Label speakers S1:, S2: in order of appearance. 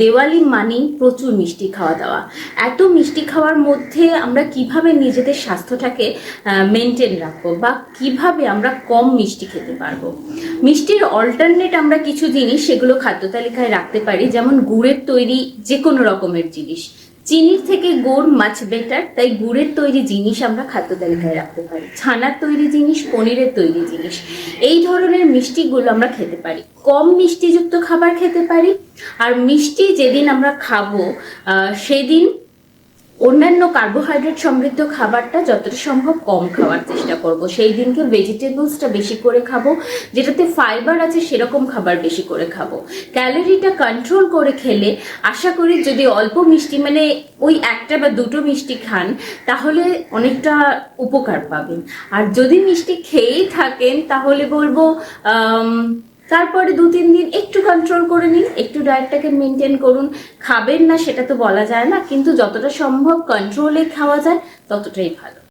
S1: দেওয়ালি মানেই প্রচুর মিষ্টি খাওয়া দাওয়া। এত মিষ্টি খাওয়ার মধ্যে আমরা কিভাবে নিজেদের স্বাস্থ্যটাকে মেনটেন রাখবো বা কিভাবে আমরা কম মিষ্টি খেতে পারবো। মিষ্টির অল্টারনেট আমরা কিছু জিনিস সেগুলো খাদ্য তালিকায় রাখতে পারি, যেমন গুড়ের তৈরি যে কোনো রকমের জিনিস। চিনির থেকে গুড় মাছ বেটার, তাই গুড়ের তৈরি জিনিস আমরা খাদ্য তালিকায় রাখতে পারি। ছানার তৈরি জিনিস, পনিরের তৈরি জিনিস, এই ধরনের মিষ্টিগুলো আমরা খেতে পারি। কম মিষ্টিযুক্ত খাবার খেতে পারি। আর মিষ্টি যেদিন আমরা খাবো সেদিন অন্যান্য কার্বোহাইড্রেট সমৃদ্ধ খাবারটা যতটা সম্ভব কম খাওয়ার চেষ্টা করব। সেই দিনকে ভেজিটেবলসটা বেশি করে খাবো, যেটাতে ফাইবার আছে সেরকম খাবার বেশি করে খাবো। ক্যালোরিটা কন্ট্রোল করে খেলে আশা করি যদি অল্প মিষ্টি, মানে ওই একটা বা দুটো মিষ্টি খান, তাহলে অনেকটা উপকার পাবেন। আর যদি মিষ্টি খেয়েই থাকেন তাহলে বলবো তারপরে 2-3 দিন একটু কন্ট্রোল করে নিন, একটু ডায়েটটাকে মেনটেন করুন। খাবেন না সেটা তো বলা যায় না, কিন্তু যতটা সম্ভব কন্ট্রোলে খাওয়া যায় ততটাই ভালো।